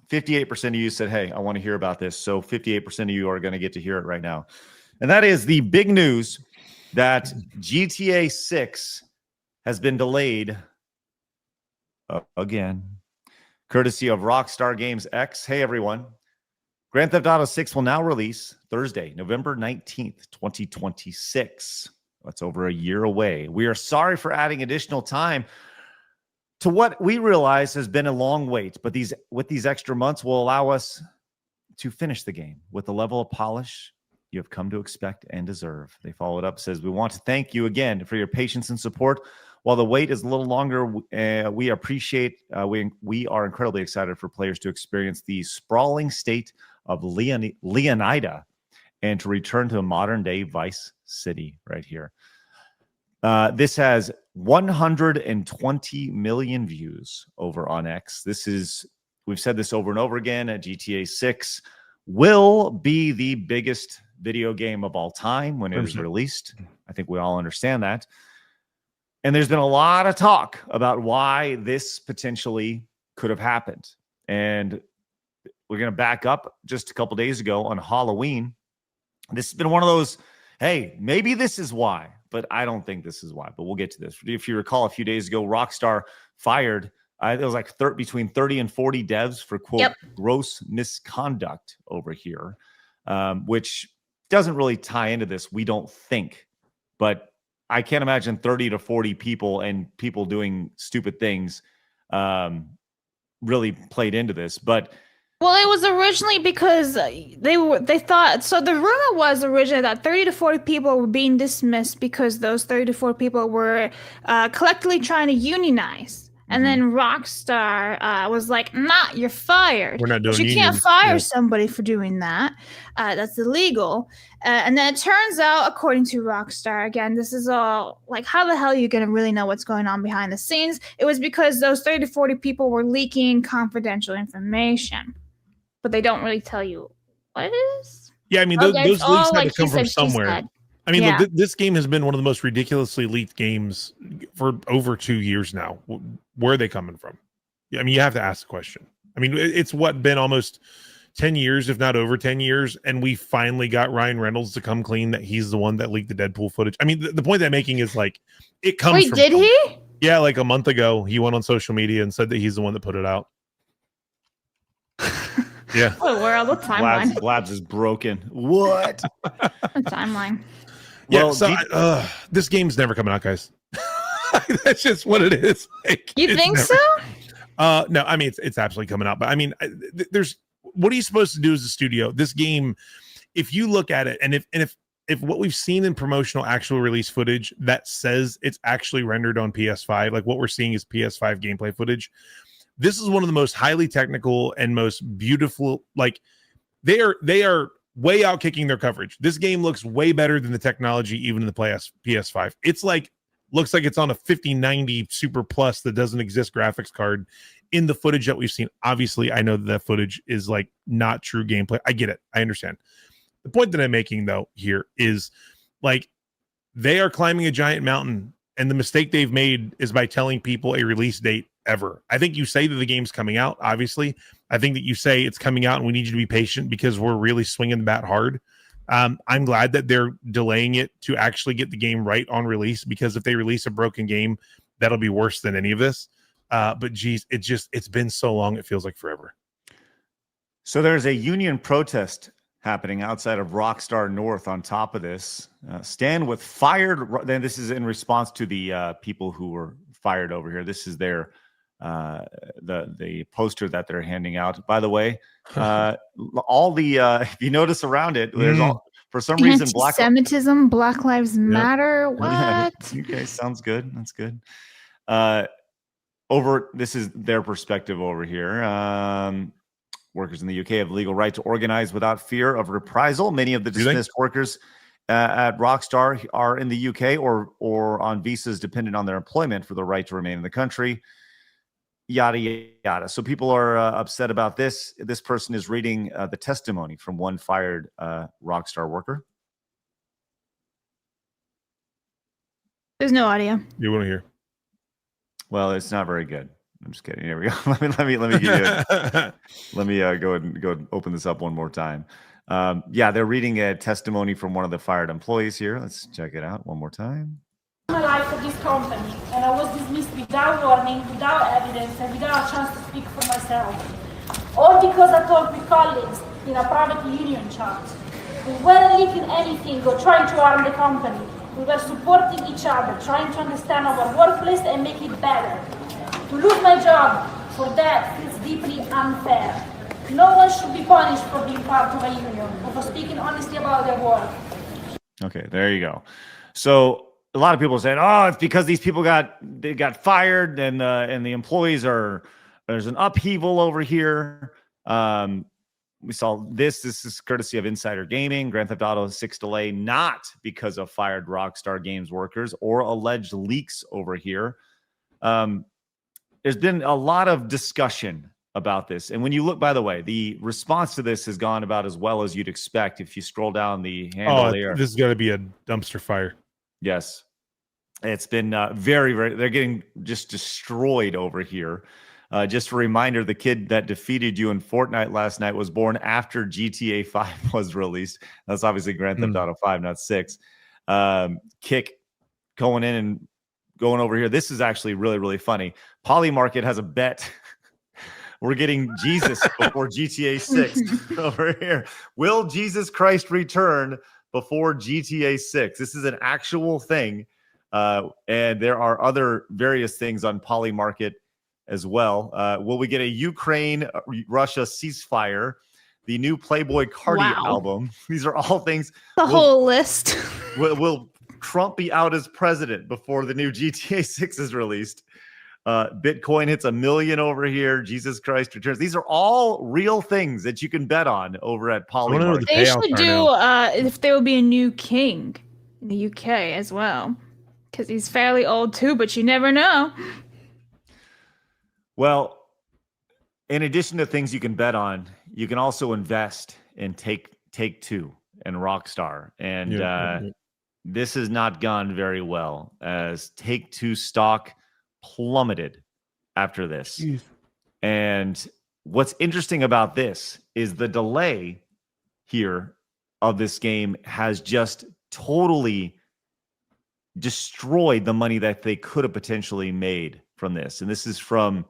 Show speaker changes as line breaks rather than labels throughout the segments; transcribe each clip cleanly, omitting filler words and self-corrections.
58% of you said, hey, I want to hear about this. So 58% of you are going to get to hear it right now. And that is the big news that GTA 6 has been delayed again, courtesy of Rockstar Games X. Hey, everyone. Grand Theft Auto 6 will now release Thursday, November 19th, 2026. That's over a year away. We are sorry for adding additional time to what we realize has been a long wait, but these extra months will allow us to finish the game with the level of polish you have come to expect and deserve. They followed up, says, we want to thank you again for your patience and support. While the wait is a little longer, we appreciate, we are incredibly excited for players to experience the sprawling state of Leonida and to return to a modern day Vice City right here. This has 120 million views over on X. We've said this over and over again, at GTA 6 will be the biggest video game of all time when it is released. I think we all understand that. And there's been a lot of talk about why this potentially could have happened. And we're going to back up just a couple days ago on Halloween. This has been one of those, hey, maybe this is why, but I don't think this is why. But we'll get to this. If you recall, a few days ago, Rockstar fired, it was like between 30 and 40 devs for, quote, gross misconduct over here, which doesn't really tie into this, we don't think. But I can't imagine 30 to 40 people and people doing stupid things really played into this. But
well, it was originally because they thought, so the rumor was originally that 30 to 40 people were being dismissed because those 30 to 40 people were collectively trying to unionize. And then Rockstar was like, nah, you're fired.
We're not doing
unions. You can't fire somebody for doing that. That's illegal. And then it turns out, according to Rockstar, again, this is all like, how the hell are you going to really know what's going on behind the scenes? It was because those 30 to 40 people were leaking confidential information. But they don't really tell you what it is.
Yeah, I mean, those leaks had to come from somewhere. I mean, look, this game has been one of the most ridiculously leaked games for over 2 years now. Where are they coming from? I mean, you have to ask the question. I mean, it's been almost 10 years, if not over 10 years, and we finally got Ryan Reynolds to come clean that he's the one that leaked the Deadpool footage. I mean, the point I'm making is like, it comes from...
Wait, did he?
Yeah, like a month ago, he went on social media and said that he's the one that put it out. Yeah.
Oh, where are the timeline?
Blabs is broken. What?
The timeline.
Yeah, well, so this game's never coming out, guys. That's just what it is. Like,
you think so?
No, I mean it's absolutely coming out. But I mean, there's what are you supposed to do as a studio? This game, if you look at it, and if what we've seen in promotional actual release footage that says it's actually rendered on PS5, like what we're seeing is PS5 gameplay footage. This is one of the most highly technical and most beautiful. Like they are way out kicking their coverage. This game looks way better than the technology even in the PS5. It's like looks like it's on a 5090 Super Plus that doesn't exist graphics card in the footage that we've seen. Obviously, I know that footage is like not true gameplay. I get it. I understand. The point that I'm making though here is like they are climbing a giant mountain, and the mistake they've made is by telling people a release date ever. I think you say that the game's coming out, obviously. I think that you say it's coming out and we need you to be patient because we're really swinging the bat hard. I'm glad that they're delaying it to actually get the game right on release, because if they release a broken game, that'll be worse than any of this. But geez, it's been so long, it feels like forever.
So there's a union protest happening outside of Rockstar North on top of this. Stand with fired. Then this is in response to the people who were fired over here. This is their the poster that they're handing out. By the way, all the if you notice around it, there's all for some reason
anti-Semitism, Black Lives Matter. What?
Yeah. Okay, sounds good. That's good. This is their perspective over here. Workers in the UK have the legal right to organize without fear of reprisal. Many of the dismissed workers at Rockstar are in the UK or on visas dependent on their employment for the right to remain in the country. Yada, yada. So people are upset about this. This person is reading the testimony from one fired Rockstar worker.
There's no audio.
You want to hear?
Well, it's not very good. I'm just kidding. Here we go. let me give you. Let me go and open this up one more time. Yeah, they're reading a testimony from one of the fired employees here. Let's check it out one more time.
My life for this company, and I was dismissed without warning, without evidence, and without a chance to speak for myself. All because I talked with colleagues in a private union chat. We weren't leaking anything or trying to harm the company. We were supporting each other, trying to understand our workplace and make it better. To lose my job for that feels deeply unfair. No one should be punished for being part of a union or for speaking honestly about their work.
Okay, there you go. So a lot of people saying, "Oh, it's because these people got fired, and the employees there's an upheaval over here." We saw this. This is courtesy of Insider Gaming. Grand Theft Auto 6 delay, not because of fired Rockstar Games workers or alleged leaks over here. There's been a lot of discussion about this. And when you look, by the way, the response to this has gone about as well as you'd expect if you scroll down the handle there.
This is going to be a dumpster fire.
Yes. It's been very, very, they're getting just destroyed over here. Just a reminder, the kid that defeated you in Fortnite last night was born after GTA 5 was released. That's obviously Grand Theft Auto 5, not 6. Kick going in and going over here. This is actually really, really funny. Polymarket has a bet. We're getting Jesus before GTA 6 over here. Will Jesus Christ return before GTA 6? This is an actual thing. And there are other various things on Polymarket as well. Will we get a Ukraine-Russia ceasefire? The new Playboy Cardi album. These are all things.
The whole list.
Will Trump be out as president before the new GTA 6 is released? Bitcoin hits 1 million over here. Jesus Christ returns. These are all real things that you can bet on over at Polymarket.
They should do if there will be a new king in the UK as well, because he's fairly old too, but you never know.
Well, in addition to things you can bet on, you can also invest in Take-Two and Rockstar. And this has not gone very well as Take-Two stock plummeted after this. Jeez. And what's interesting about this is the delay here of this game has just totally destroyed the money that they could have potentially made from this. And this is from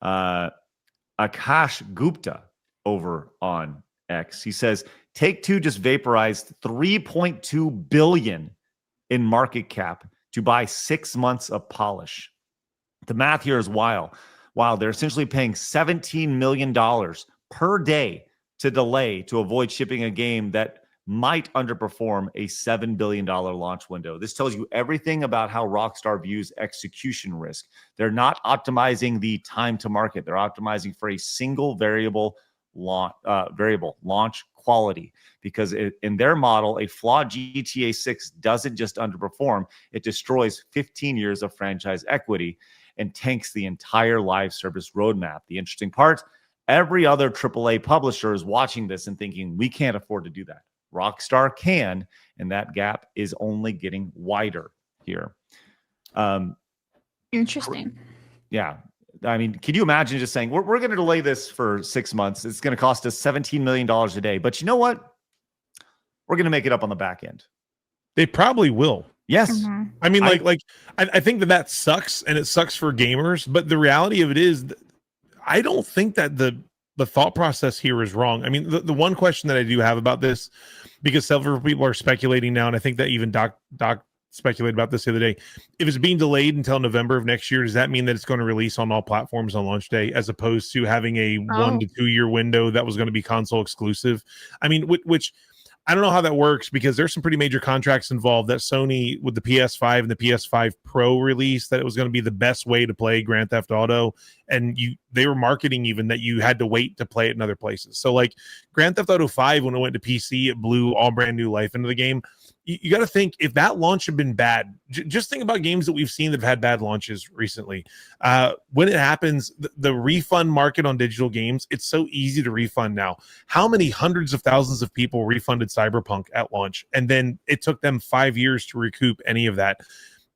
Akash Gupta over on X. He says, Take-Two just vaporized $3.2 billion in market cap to buy 6 months of polish. The math here is wild. They're essentially paying $17 million per day to delay to avoid shipping a game that might underperform a $7 billion launch window. This tells you everything about how Rockstar views execution risk. They're not optimizing the time to market. They're optimizing for a single variable launch quality, because in their model, a flawed GTA 6 doesn't just underperform, it destroys 15 years of franchise equity and tanks the entire live service roadmap. The interesting part, every other AAA publisher is watching this and thinking, we can't afford to do that. Rockstar can, and that gap is only getting wider here.
Interesting.
Yeah. I mean, can you imagine just saying, we're going to delay this for 6 months. It's going to cost us $17 million a day. But you know what? We're going to make it up on the back end.
They probably will.
Yes.
Mm-hmm.
I mean, I think that sucks, and it sucks for gamers. But the reality of it is, I don't think that the thought process here is wrong. I mean, the one question that I do have about this, because several people are speculating now, and I think that even Doc speculated about this the other day. If it's being delayed until November of next year, does that mean that it's going to release on all platforms on launch day, as opposed to having a 1 to 2 year window that was going to be console exclusive? I mean, which I don't know how that works, because there's some pretty major contracts involved that Sony, with the PS5 and the PS5 Pro release, that it was going to be the best way to play Grand Theft Auto. And they were marketing even that you had to wait to play it in other places. So like Grand Theft Auto 5, when it went to PC, it blew all brand new life into the game. You got to think, if that launch had been bad, just think about games that we've seen that have had bad launches recently. When it happens, the refund market on digital games, it's so easy to refund now. How many hundreds of thousands of people refunded Cyberpunk at launch, and then it took them 5 years to recoup any of that?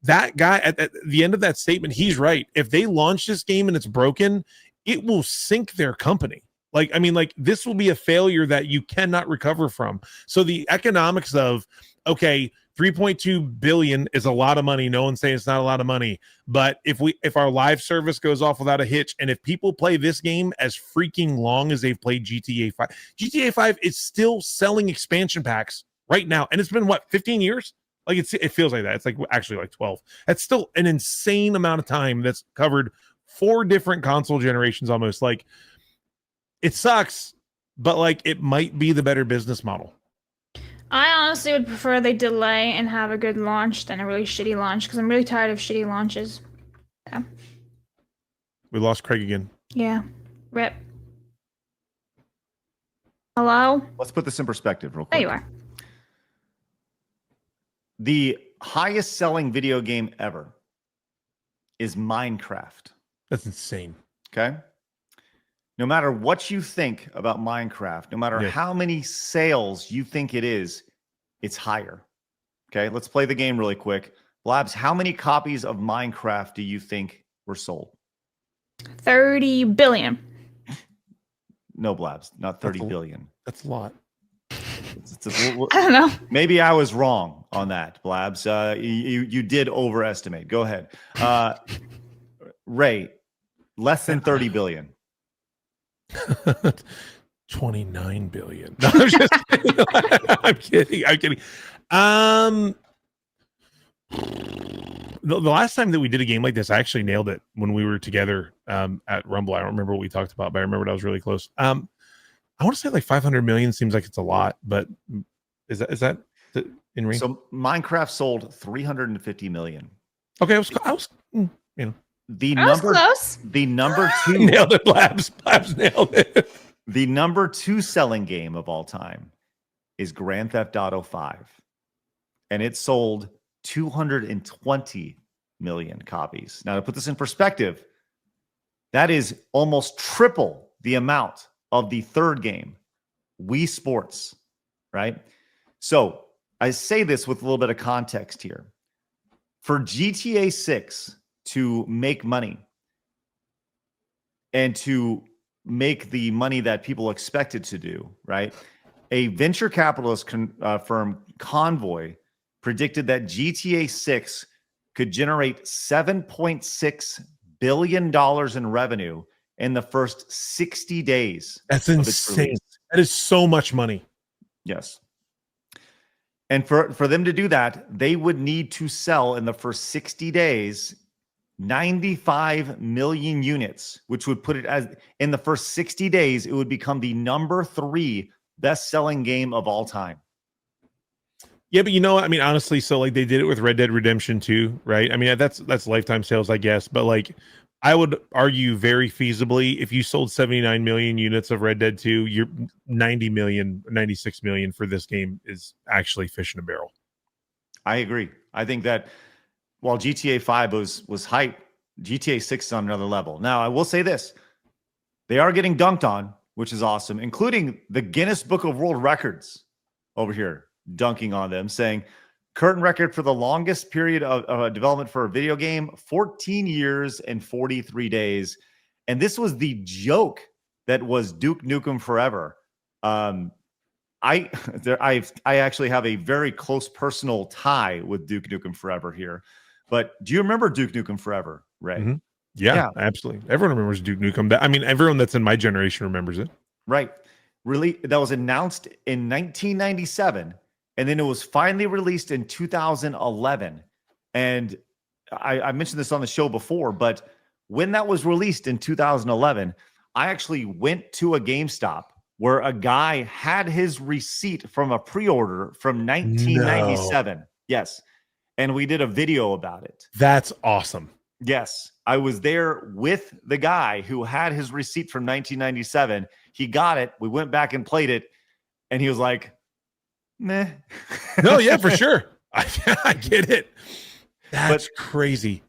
that guy at the end of that statement, he's right. If they launch this game and it's broken, it will sink their company. Like, I mean, like this will be a failure that you cannot recover from. So the economics of, okay, 3.2 billion is a lot of money. No one's saying it's not a lot of money. But if our live service goes off without a hitch, and if people play this game as freaking long as they've played GTA 5, GTA 5 is still selling expansion packs right now. And it's been what, 15 years? Like it feels like that. It's like actually like 12. That's still an insane amount of time that's covered 4 different console generations almost. Like it sucks, but like it might be the better business model.
I honestly would prefer they delay and have a good launch than a really shitty launch because I'm really tired of shitty launches. Yeah.
We lost Craig again.
Yeah. Rip. Hello?
Let's put this in perspective real quick.
There you are.
The highest selling video game ever is Minecraft.
That's insane.
Okay. No matter what you think about Minecraft, no matter how many sales you think it is, it's higher. Okay. Let's play the game really quick. Blabs, how many copies of Minecraft do you think were sold?
30 billion.
No, Blabs, not 30 billion.
That's a lot.
I don't know.
Maybe I was wrong on that, Blabs. You did overestimate. Go ahead. Ray, less than 30 billion.
29 billion. No, I'm just I'm kidding. The last time that we did a game like this, I actually nailed it when we were together at Rumble. I don't remember what we talked about, but I remember that was really close. I want to say like 500 million seems like it's a lot, but is that in range?
So Minecraft sold 350 million.
Okay, I was you know.
The
I was close.
The number 2
nailed it. Blabs nailed it.
The number 2 selling game of all time is Grand Theft Auto 5, and it sold 220 million copies. Now, to put this in perspective, that is almost triple the amount of the third game, Wii Sports, right? So I say this with a little bit of context here. For GTA 6 to make money and to make the money that people expect it to do, right? A venture capitalist firm, Convoy, predicted that GTA 6 could generate $7.6 billion in revenue in the first 60 days.
That's insane. That is so much money.
Yes. And for them to do that, they would need to sell in the first 60 days 95 million units, which would put it as in the first 60 days, it would become the number 3 best-selling game of all time.
Yeah, but you know what? I mean, honestly, so like they did it with Red Dead Redemption 2, right? I mean, that's lifetime sales, I guess. But like I would argue very feasibly, if you sold 79 million units of Red Dead 2, you're 90 million, 96 million for this game is actually fish in a barrel.
I agree. I think that while GTA 5 was hype, GTA 6 is on another level. Now, I will say this. They are getting dunked on, which is awesome, including the Guinness Book of World Records over here dunking on them, saying current record for the longest period of development for a video game, 14 years and 43 days. And this was the joke that was Duke Nukem Forever. I actually have a very close personal tie with Duke Nukem Forever here. But do you remember Duke Nukem Forever, Ray?
Mm-hmm. Yeah, absolutely. Everyone remembers Duke Nukem. I mean, everyone that's in my generation remembers it.
Right. Really, that was announced in 1997, and then it was finally released in 2011. And I mentioned this on the show before, but when that was released in 2011, I actually went to a GameStop where a guy had his receipt from a pre-order from 1997. No. Yes. And we did a video about it.
That's awesome.
Yes. I was there with the guy who had his receipt from 1997. He got it. We went back and played it. And he was like, meh.
No, yeah, for sure. I get it. That's crazy.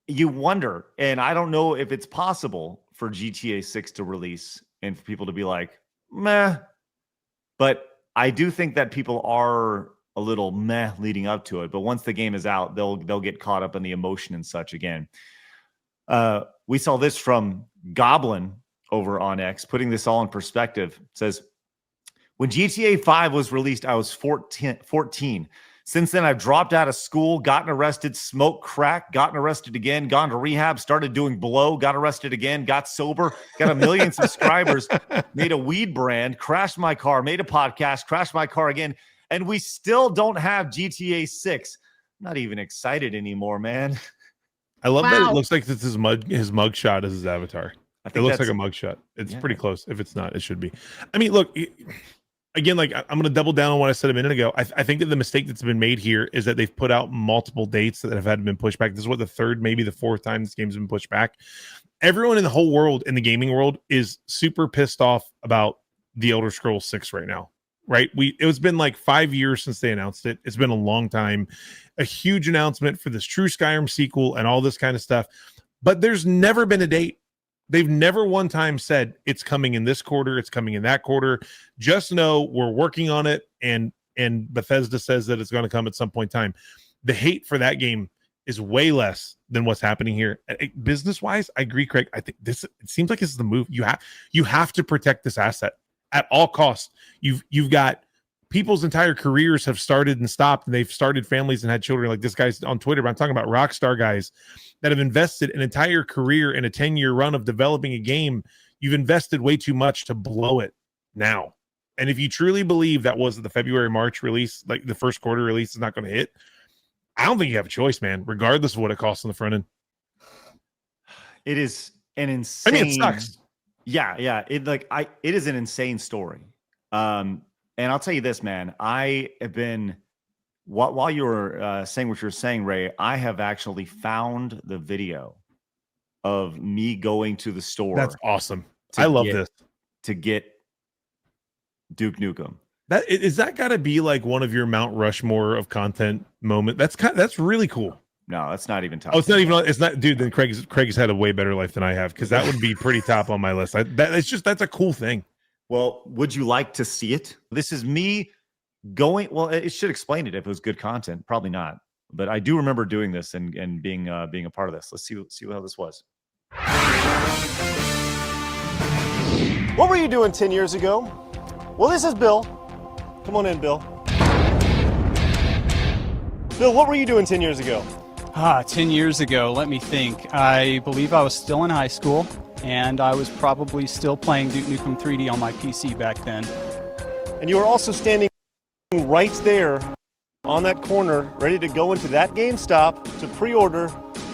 You wonder, and I don't know if it's possible for GTA 6 to release and for people to be like, meh. But I do think that people are a little meh leading up to it, but once the game is out, they'll get caught up in the emotion and such again. We saw this from Goblin over on X, putting this all in perspective. It says, when GTA 5 was released, I was 14. Since then, I've dropped out of school, gotten arrested, smoked crack, gotten arrested again, gone to rehab, started doing blow, got arrested again, got sober, got 1 million subscribers, made a weed brand, crashed my car, made a podcast, crashed my car again, and we still don't have GTA 6. I'm not even excited anymore, man.
I love that it looks like this is his mug shot as his avatar. It looks like a mug shot. It's pretty close. If it's not, it should be. I mean, look, again, like I'm going to double down on what I said a minute ago. I think that the mistake that's been made here is that they've put out multiple dates that have had been pushed back. This is what, the third, maybe the fourth time this game's been pushed back. Everyone in the whole world, in the gaming world, is super pissed off about the Elder Scrolls 6 right now. Right? It's been like 5 years since they announced it. It's been a long time. A huge announcement for this true Skyrim sequel and all this kind of stuff. But there's never been a date. They've never one time said it's coming in this quarter, it's coming in that quarter. Just know we're working on it, and Bethesda says that it's going to come at some point in time. The hate for that game is way less than what's happening here. Business-wise, I agree, Craig. I think it seems like this is the move. You have to protect this asset at all costs. You've got people's entire careers have started and stopped, and they've started families and had children, like this guy's on Twitter. But I'm talking about Rockstar guys that have invested an entire career in a 10-year run of developing a game. You've invested way too much to blow it now. And if you truly believe that was the February-March release, like the first quarter release is not going to hit, I don't think you have a choice, man, regardless of what it costs on the front end.
It is an insane.
I mean, it sucks.
Yeah. It is an insane story. And I'll tell you this, man, I have been, while you were saying what you're saying, Ray, I have actually found the video of me going to the store.
That's awesome. I love this.
To get Duke Nukem.
That got to be like one of your Mount Rushmore of content moment. That's really cool.
No, that's not even top.
Oh, it's not, dude. Then Craig's had a way better life than I have, because that would be pretty top on my list. That's a cool thing.
Well, would you like to see it? This is me going. Well, it should explain it if it was good content. Probably not. But I do remember doing this and being a part of this. Let's see how this was.
What were you doing 10 years ago? Well, this is Bill. Come on in, Bill. Bill, what were you doing 10 years ago?
10 years ago, let me think. I believe I was still in high school, and I was probably still playing Duke Nukem 3D on my PC back then.
And you were also standing right there on that corner, ready to go into that GameStop to pre-order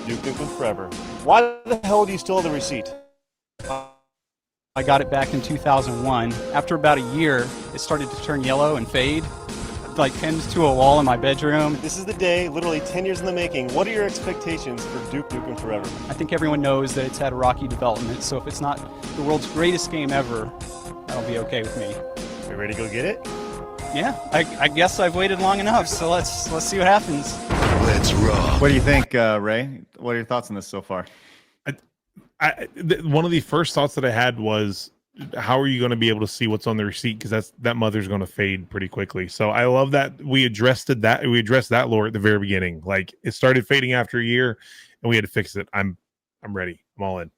Duke Nukem Forever. Why the hell do you still have the receipt?
I got it back in 2001. After about a year, it started to turn yellow and fade, like pinned to a wall in my bedroom.
This is the day, literally 10 years in the making. What are your expectations for Duke Nukem Forever?
I think everyone knows that it's had a rocky development, so if it's not the world's greatest game ever, that'll be okay with me.
Are you ready to go get it?
Yeah, I guess I've waited long enough, so let's see what happens.
Let's rock.
What do you think, Ray? What are your thoughts on this so far?
One of the first thoughts that I had was, how are you going to be able to see what's on the receipt? Because that mother's going to fade pretty quickly. So I love that we addressed that lore at the very beginning. Like, it started fading after a year, and we had to fix it. I'm ready. I'm all in.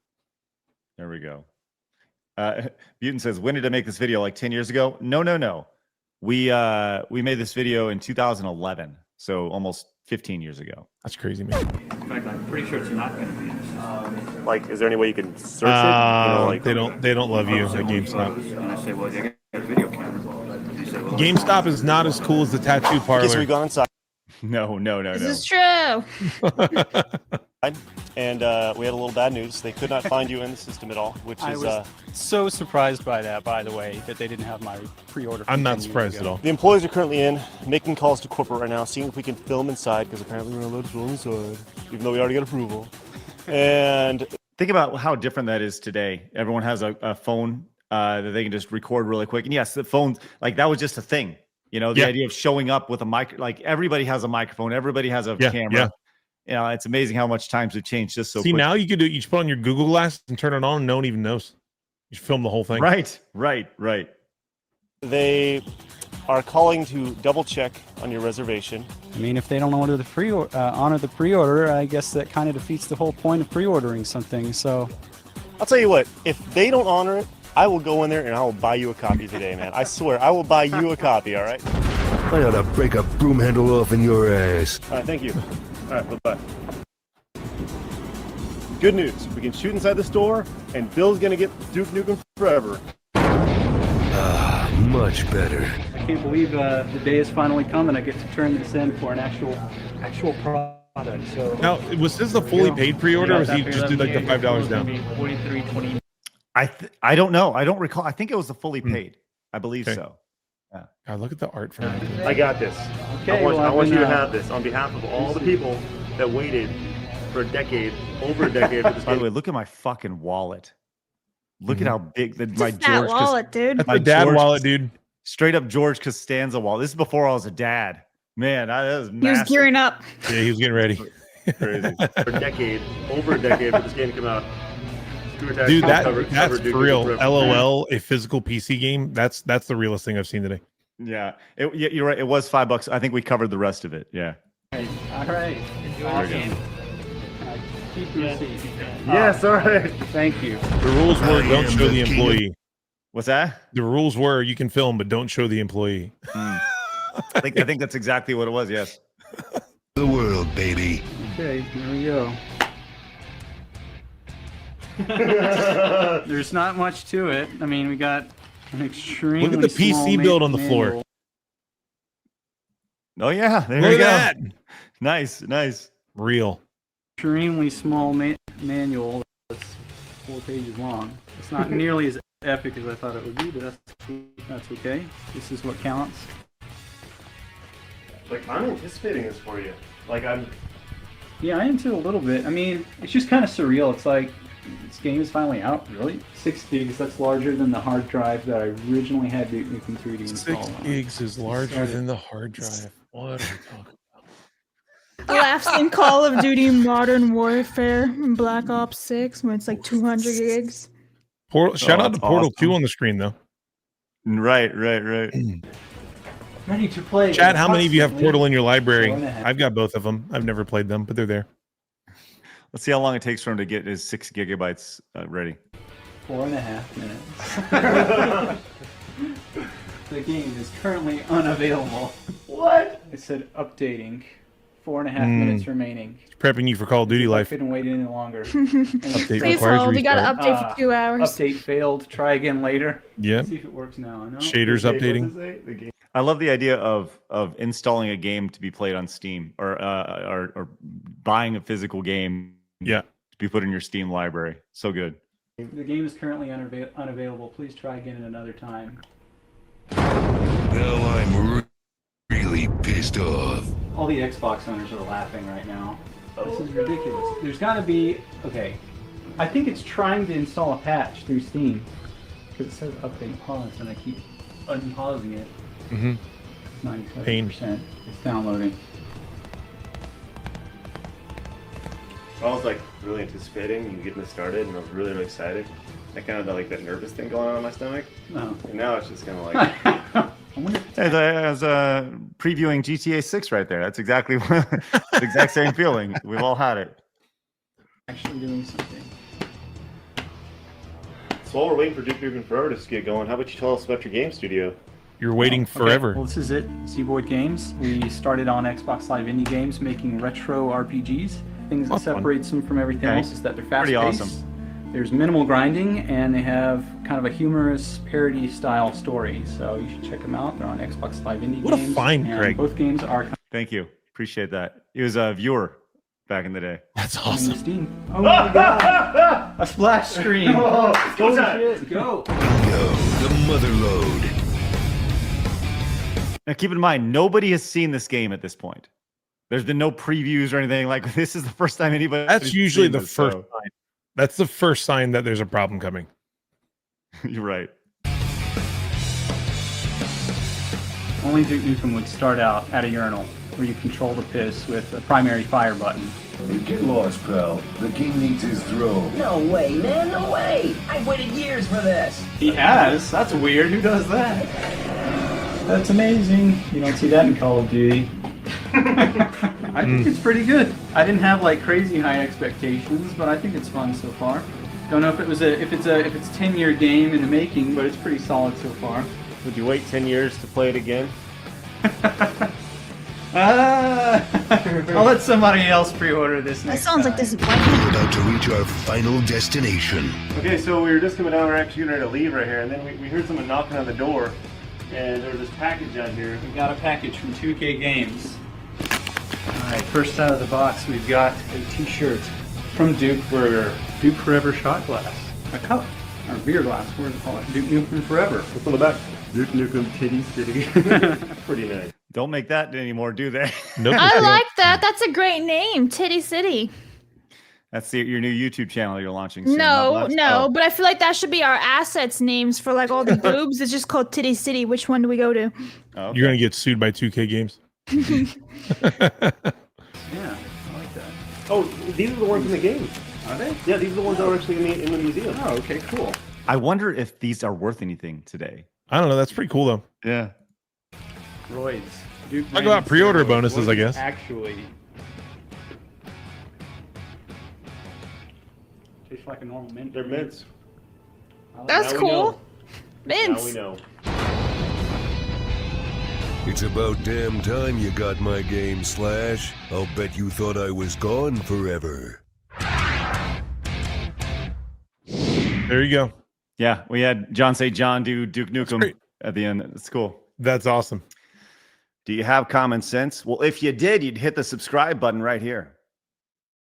There we go. Butin says, when did I make this video? Like 10 years ago? No. We made this video in 2011, so almost 15 years ago.
That's crazy, man.
In fact, I'm pretty sure it's not going to be this.
Like, is there any way you can search it?
They don't love you at GameStop.
And I say, well, you got a video camera. He said, well,
GameStop is not as cool as the tattoo parlor.
Okay, so we've gone inside.
No.
This is true.
And we had a little bad news. They could not find you in the system at all, which
I
is
was so surprised by that, by the way, that they didn't have my pre-order.
I'm not surprised at all.
the employees are currently in, making calls to corporate right now, seeing if we can film inside, because apparently we're not allowed to film inside, even though we already got approval. And
think about how different that is today. Everyone has a phone that they can just record really quick. And yes, the phone, like, that was just a thing. You know, the idea of showing up with a mic, like, everybody has a microphone, everybody has a camera.
Yeah.
You know, it's amazing how much times have changed just so
See,
quick.
now you could do it. You just put on your Google Glass and turn it on, and no one even knows. You film the whole thing.
Right.
they are calling to double check on your reservation.
I mean, if they don't honor the pre-order, I guess that kind of defeats the whole point of pre-ordering something. So,
I'll tell you what, if they don't honor it, I will go in there and I will buy you a copy today, man. I swear, I will buy you a copy, all right?
I ought to break a broom handle off in your ass.
All right, thank you. All right, bye-bye. Good news, we can shoot inside the store, and Bill's gonna get Duke Nukem Forever.
Ah, much better.
I can't believe the day has finally come and I get to turn this in for an actual product. So
Now, was this the fully paid pre-order, or was he just did like the $5 down?
I don't know. I don't recall. I think it was the fully paid. I believe
Okay.
so. Yeah.
God, look at the art from it.
I got this.
Okay,
I want you to
been,
have this on behalf of all the people that waited for a decade, over a decade for this
By the
game.
way, look at my fucking wallet. Look at how big my
Just that
George
wallet, dude.
That's
My
a dad
George-
wallet, dude.
straight up George Costanza wallet. This is before I was a dad. Man, that was
He was
massive.
gearing up.
Yeah, he was getting ready.
Crazy. For a decade, over a decade for this game to come out.
Dude, that's
Cover
for
Duke
real.
Nukem Forever.
LOL, a physical PC game. That's the realest thing I've seen today.
Yeah, you're right. It was $5. I think we covered the rest of it. Yeah.
all right. Awesome. Keep your receipt.
Yes, all right.
Thank you.
The rules were don't show the employee.
What's that?
The rules were you can film, but don't show the employee.
I think that's exactly what it was. Yes.
The world, baby.
Okay, here we go. There's not much to it. I mean, we got an extremely
Look at the PC
small
build on the
manual.
floor.
Oh yeah, there
Look
you
at
go.
that.
Nice.
Real.
Extremely small manual that's 4 pages long. It's not nearly as epic as I thought it would be, but that's okay. This is what counts.
Like, I'm anticipating this for you. Like,
Yeah, I am too a little bit. I mean, it's just kind of surreal. It's like, this game is finally out, really? 6 gigs, that's larger than the hard drive that I originally had Duke Nukem 3D installed
6
on.
gigs is larger than the hard drive. What are we talking
The laughs in Call of Duty Modern Warfare and Black Ops 6 when it's like 200 gigs.
Shout out to
that's
Portal
awesome.
2 on the screen, though.
Right.
Ready to play.
Chad, how many of you have Portal in your library?
4.5.
I've got both of them. I've never played them, but they're there.
Let's see how long it takes for him to get his 6 gigabytes ready.
4.5 minutes. The game is currently unavailable. What? It said updating. 4.5 minutes remaining.
Prepping you for Call of Duty
I
life.
couldn't wait any longer.
Update
Please
requires
hold. We got to
restart.
update for 2 hours.
Update failed. Try again later.
Yeah.
See if it works now. No.
Shaders updating.
I love the idea of installing a game to be played on Steam or buying a physical game.
Yeah.
To be put in your Steam library. So good.
The game is currently unavailable. Please try again at another time.
Now I'm really pissed off.
All the Xbox owners are laughing right now. This is ridiculous. There's got to be... Okay. I think it's trying to install a patch through Steam. Because it says update pause, and I keep unpausing it.
Mm-hmm.
97%. It's downloading.
I was like really anticipating and getting this started, and I was really excited. I kind of got like that nervous thing going on in my stomach.
No.
And now it's just kind of like,
I wonder if
As previewing GTA 6 right there. That's exactly the exact same feeling. We've all had it.
actually doing something.
so while we're waiting for Duke Nukem Forever to get going, how about you tell us about your game studio?
You're waiting
Okay,
forever.
well, this is it. Seaboard Games. We started on Xbox Live Indie Games making retro RPGs. Things that
That's fun.
separates them from everything
Okay.
else is that they're
Pretty
fast-paced.
awesome.
There's minimal grinding, and they have kind of a humorous parody-style story. So you should check them out. They're on Xbox Live Indie
What a
Games.
find,
and
Craig.
Both games are
Thank you. Appreciate that. He was a viewer back in the day.
That's
coming
awesome.
to Steam. Oh my god! A splash screen!
Go
Holy
time.
shit, go!
Bingo, the mother load.
Now, keep in mind, nobody has seen this game at this point. There's been no previews or anything. Like, this is the first time anybody.
That's usually the
this,
first
so-
sign. That's the first sign that there's a problem coming.
You're right.
Only Duke Nukem would start out at a urinal, where you control the piss with a primary fire button.
Get lost, pal. The king needs his throne.
No way, man, no way! I've waited years for this!
He has? That's weird. Who does that? That's amazing. You don't see that in Call of Duty. I think it's pretty good. I didn't have like crazy high expectations, but I think it's fun so far. Don't know if it's 10-year game in the making, but it's pretty solid so far.
Would you wait 10 years to play it again?
I'll let somebody else pre-order this
That
next
sounds like
time.
disappointment.
We're about to reach our final destination.
Okay, so we were just coming down, we're actually getting ready to leave right here, and then we heard someone knocking on the door, and there was this package down here.
We got a package from 2K Games. Alright, first out of the box, we've got a t-shirt from Duke Burger. Duke Forever shot glass. A cup. Or beer glass, what do you call it? Duke Nukem Forever.
What's on the back? Duke Nukem Titty City. Pretty nice.
Don't make that anymore, do they?
Nope.
I like that. That's a great name, Titty City.
That's your new YouTube channel you're launching soon.
No,
Blabs?
no,
Oh.
but I feel like that should be our assets names for like all the boobs. It's just called Titty City. Which one do we go to?
Oh, okay.
You're gonna get sued by 2K Games.
Yeah, I like that.
Oh, these are the ones in the game.
Are they?
Yeah, these are the ones that are actually in the museum.
Oh, okay, cool.
I wonder if these are worth anything today.
I don't know. That's pretty cool though.
Yeah.
Roids. Duke
Talk about pre-order
steroids.
bonuses,
What
I
is
guess.
Actually, tastes like a normal mint.
They're mints.
I like
That's
Now we
cool.
know. Now we
Mints.
know.
It's about damn time you got my game, Slash. I'll bet you thought I was gone forever.
There you go.
Yeah, we had John say John do Duke Nukem
great.
at the end. It's cool.
That's awesome.
Do you have common sense? Well, if you did, you'd hit the subscribe button right here.